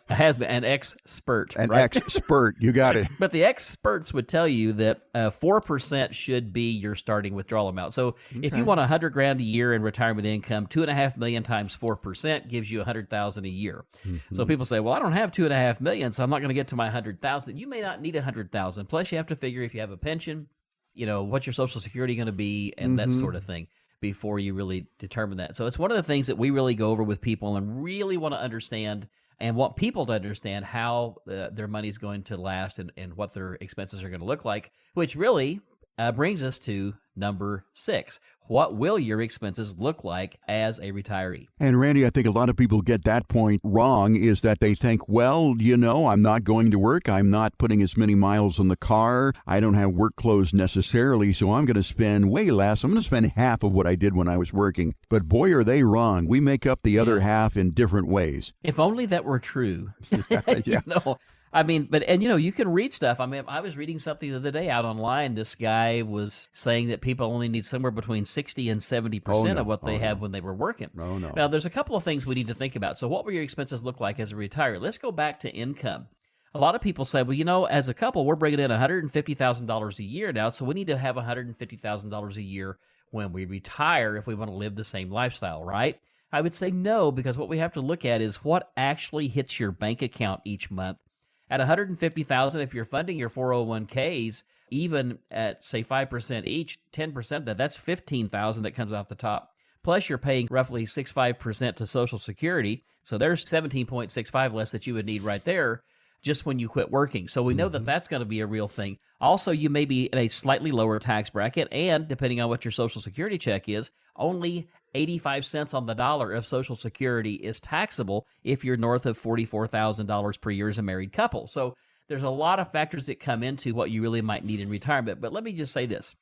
right? expert, you got it. But the experts would tell you that 4% should be your starting withdrawal amount. So if you want $100,000 a year in retirement income, $2.5 million times 4% gives you $100,000 a year. Mm-hmm. So people say, well, I don't have $2.5 million, so I'm not going to get to my $100,000. You may not need $100,000. Plus, you have to figure if you have a pension, what's your Social Security going to be, and that sort of thing. before you really determine that. So it's one of the things that we really go over with people and really want to understand and want people to understand how their money is going to last and what their expenses are going to look like, which really brings us to number 6. What will your expenses look like as a retiree? And Randy, I think a lot of people get that point wrong, is that they think, well, I'm not going to work. I'm not putting as many miles on the car. I don't have work clothes necessarily, so I'm going to spend way less. I'm going to spend half of what I did when I was working. But boy, are they wrong. We make up the other half in different ways. If only that were true. Yeah. You can read stuff. I mean, I was reading something the other day out online. This guy was saying that people only need somewhere between 60 and 70% of what they have when they were working. Oh, no. Now, there's a couple of things we need to think about. So what will your expenses look like as a retiree? Let's go back to income. A lot of people say, well, as a couple, we're bringing in $150,000 a year now, so we need to have $150,000 a year when we retire if we want to live the same lifestyle, right? I would say no, because what we have to look at is what actually hits your bank account each month. At $150,000, if you're funding your 401ks, even at say 5% each, 10% of that, that's $15,000 that comes off the top. Plus, you're paying roughly 6.5% to Social Security, so there's 17.65 less that you would need right there just when you quit working. So we know that that's going to be a real thing. Also, you may be in a slightly lower tax bracket, and depending on what your Social Security check is, only 85 cents on the dollar of Social Security is taxable if you're north of $44,000 per year as a married couple. So there's a lot of factors that come into what you really might need in retirement. But let me just say this.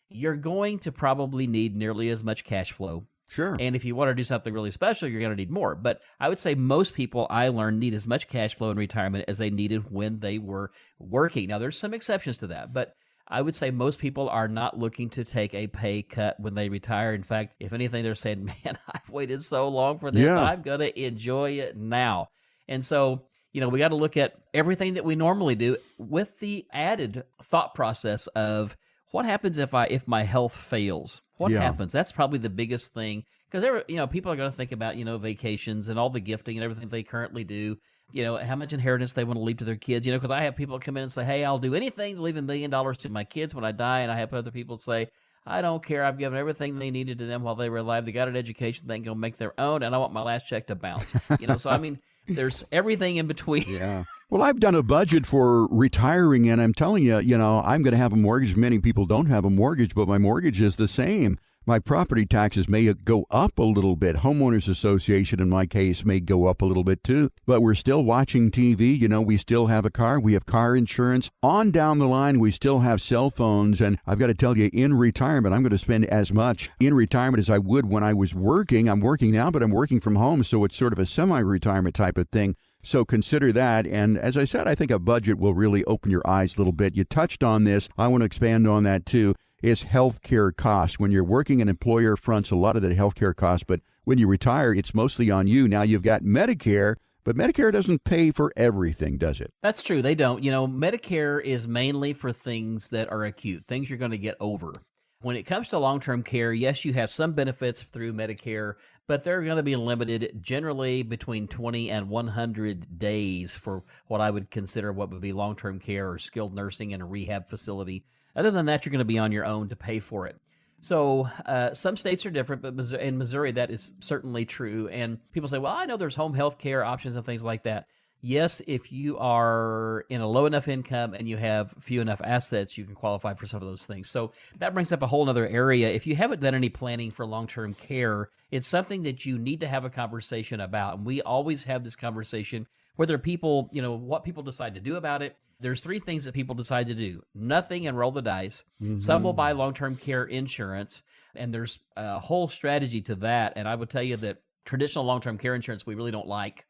You're going to probably need nearly as much cash flow. Sure. And if you want to do something really special, you're going to need more. But I would say most people I learned need as much cash flow in retirement as they needed when they were working. Now, there's some exceptions to that, but I would say most people are not looking to take a pay cut when they retire. In fact, if anything, they're saying, man, I've waited so long for this. Yeah. I'm going to enjoy it now. And so, we got to look at everything that we normally do with the added thought process of what happens if my health fails? What happens? That's probably the biggest thing, because people are going to think about, vacations and all the gifting and everything they currently do. How much inheritance they want to leave to their kids, because I have people come in and say, hey, I'll do anything to leave $1 million to my kids when I die. And I have other people say, I don't care. I've given everything they needed to them while they were alive. They got an education. They can go make their own. And I want my last check to bounce. So I mean, there's everything in between. Yeah. Well, I've done a budget for retiring, and I'm telling you, I'm going to have a mortgage. Many people don't have a mortgage, but my mortgage is the same. My property taxes may go up a little bit. Homeowners Association, in my case, may go up a little bit too. But we're still watching TV. We still have a car. We have car insurance. On down the line, we still have cell phones. And I've got to tell you, in retirement, I'm going to spend as much in retirement as I would when I was working. I'm working now, but I'm working from home, so it's sort of a semi-retirement type of thing. So consider that. And as I said, I think a budget will really open your eyes a little bit. You touched on this. I want to expand on that too. Is healthcare costs. When you're working, an employer fronts a lot of that healthcare costs, but when you retire, it's mostly on you. Now you've got Medicare, but Medicare doesn't pay for everything, does it? That's true. They don't. Medicare is mainly for things that are acute, things you're going to get over. When it comes to long-term care, yes, you have some benefits through Medicare, but they're going to be limited generally between 20 and 100 days for what I would consider what would be long-term care or skilled nursing in a rehab facility. Other than that, you're going to be on your own to pay for it. So some states are different, but in Missouri, that is certainly true. And people say, well, I know there's home health care options and things like that. Yes, if you are in a low enough income and you have few enough assets, you can qualify for some of those things. So that brings up a whole other area. If you haven't done any planning for long-term care, it's something that you need to have a conversation about. And we always have this conversation, whether people, what people decide to do about it. There's 3 things that people decide to do. Nothing and roll the dice. Mm-hmm. Some will buy long-term care insurance, and there's a whole strategy to that. And I would tell you that traditional long-term care insurance we really don't like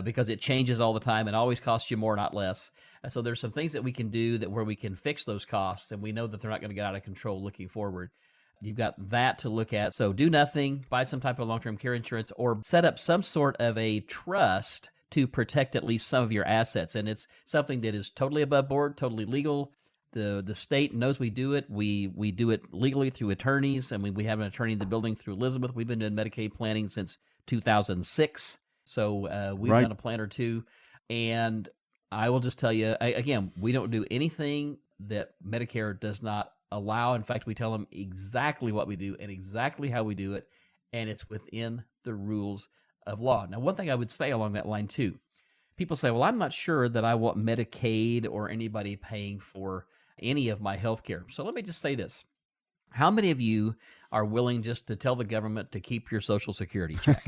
because it changes all the time and always costs you more, not less. So there's some things that we can do where we can fix those costs, and we know that they're not going to get out of control looking forward. You've got that to look at. So do nothing, buy some type of long-term care insurance, or set up some sort of a trust to protect at least some of your assets. And it's something that is totally above board, totally legal. The state knows we do it. We do it legally through attorneys. I mean, we have an attorney in the building through Elizabeth. We've been doing Medicaid planning since 2006. So we've done a plan or two. And I will just tell you, again, we don't do anything that Medicare does not allow. In fact, we tell them exactly what we do and exactly how we do it, and it's within the rules of law. Now, one thing I would say along that line too, people say, well, I'm not sure that I want Medicaid or anybody paying for any of my health care. So let me just say this. How many of you are willing just to tell the government to keep your Social Security check?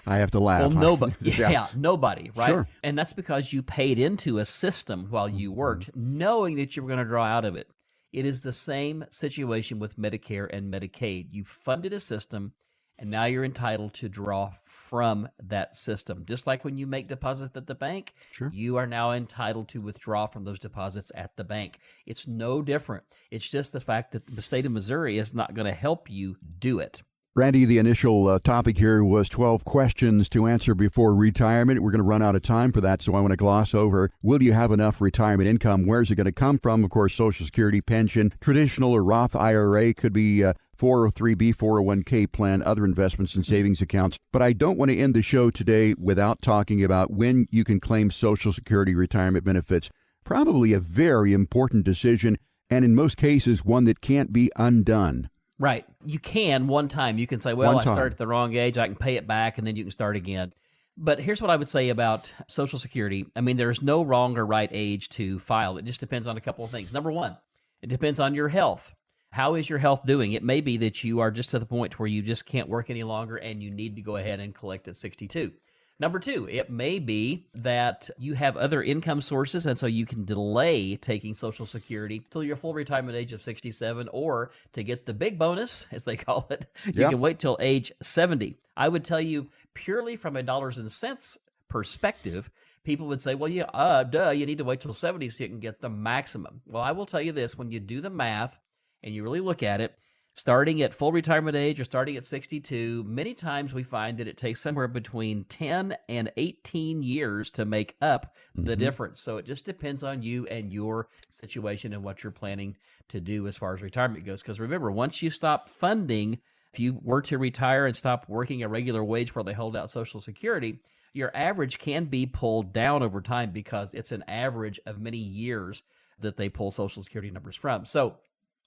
I have to laugh. Well, nobody. Yeah, nobody, right? Sure. And that's because you paid into a system while you worked, knowing that you were going to draw out of it. It is the same situation with Medicare and Medicaid. You funded a system, and now you're entitled to draw from that system. Just like when you make deposits at the bank, Sure. you are now entitled to withdraw from those deposits at the bank. It's no different. It's just the fact that the state of Missouri is not going to help you do it. Randy, the initial topic here was 12 questions to answer before retirement. We're going to run out of time for that, so I want to gloss over. Will you have enough retirement income? Where's it going to come from? Of course, Social Security, pension, traditional or Roth IRA, could be 403B, 401k plan, other investments and savings accounts. But I don't want to end the show today without talking about when you can claim Social Security retirement benefits. Probably a very important decision, and in most cases, one that can't be undone. Right. You can one time. You can say, well, I One time. started at the wrong age. I can pay it back, and then you can start again. But here's what I would say about Social Security. I mean, there's no wrong or right age to file. It just depends on a couple of things. Number one, it depends on your health. How is your health doing? It may be that you are just to the point where you just can't work any longer and you need to go ahead and collect at 62. Number two, it may be that you have other income sources, and so you can delay taking Social Security till your full retirement age of 67, or to get the big bonus, as they call it, you can wait till age 70. I would tell you, purely from a dollars and cents perspective, people would say, well, yeah, you need to wait till 70 so you can get the maximum. Well, I will tell you this, when you do the math and you really look at it, starting at full retirement age or starting at 62, many times we find that it takes somewhere between 10 and 18 years to make up the difference. So it just depends on you and your situation and what you're planning to do as far as retirement goes. Because remember, once you stop funding, if you were to retire and stop working a regular wage where they hold out Social Security, your average can be pulled down over time because it's an average of many years that they pull Social Security numbers from. So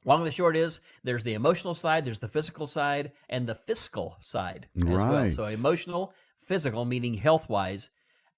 long and the short is, there's the emotional side, there's the physical side, and the fiscal side as well. So emotional, physical, meaning health-wise,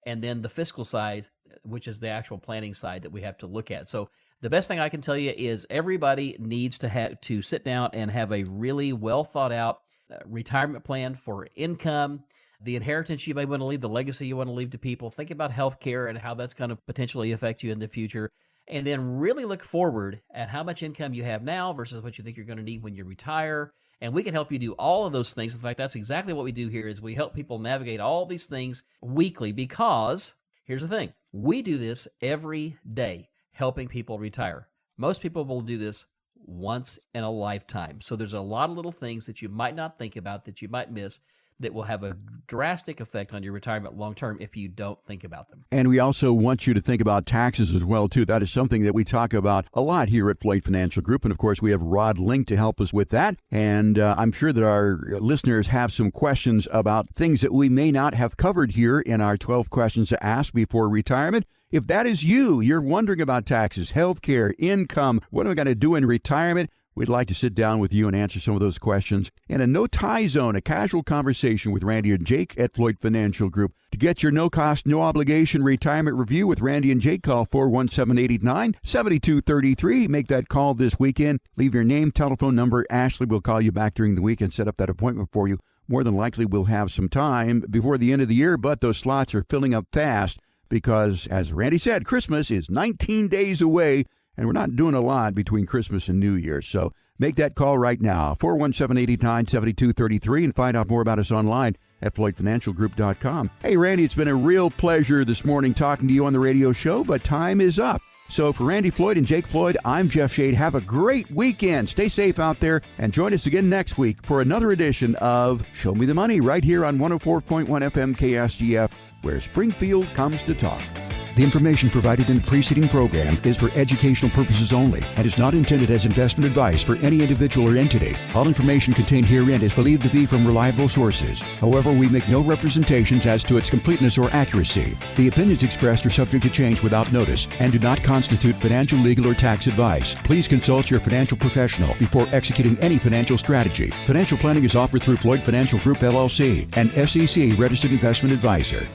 and then the fiscal side, which is the actual planning side that we have to look at. So the best thing I can tell you is everybody needs to sit down and have a really well-thought-out retirement plan for income, the inheritance you may want to leave, the legacy you want to leave to people. Think about health care and how that's going to potentially affect you in the future. And then really look forward at how much income you have now versus what you think you're going to need when you retire. And we can help you do all of those things. In fact, that's exactly what we do here is we help people navigate all these things weekly because, here's the thing, we do this every day, helping people retire. Most people will do this once in a lifetime. So there's a lot of little things that you might not think about that you might miss that will have a drastic effect on your retirement long term if you don't think about them. And we also want you to think about taxes as well, too. That is something that we talk about a lot here at Floyd Financial Group. And, of course, we have Rod Link to help us with that. And I'm sure that our listeners have some questions about things that we may not have covered here in our 12 questions to ask before retirement. If that is you, you're wondering about taxes, health care, income, what am I going to do in retirement? We'd like to sit down with you and answer some of those questions in a no-tie zone, a casual conversation with Randy and Jake at Floyd Financial Group. To get your no-cost, no-obligation retirement review with Randy and Jake, call 417-889-7233. Make that call this weekend. Leave your name, telephone number. Ashley will call you back during the week and set up that appointment for you. More than likely, we'll have some time before the end of the year, but those slots are filling up fast because, as Randy said, Christmas is 19 days away. And we're not doing a lot between Christmas and New Year. So make that call right now, 417-889-7233, and find out more about us online at FloydFinancialGroup.com. Hey, Randy, it's been a real pleasure this morning talking to you on the radio show, but time is up. So for Randy Floyd and Jake Floyd, I'm Jeff Shade. Have a great weekend. Stay safe out there, and join us again next week for another edition of Show Me the Money right here on 104.1 FM KSGF, where Springfield comes to talk. The information provided in the preceding program is for educational purposes only and is not intended as investment advice for any individual or entity. All information contained herein is believed to be from reliable sources. However, we make no representations as to its completeness or accuracy. The opinions expressed are subject to change without notice and do not constitute financial, legal, or tax advice. Please consult your financial professional before executing any financial strategy. Financial planning is offered through Floyd Financial Group, LLC, an SEC registered investment advisor.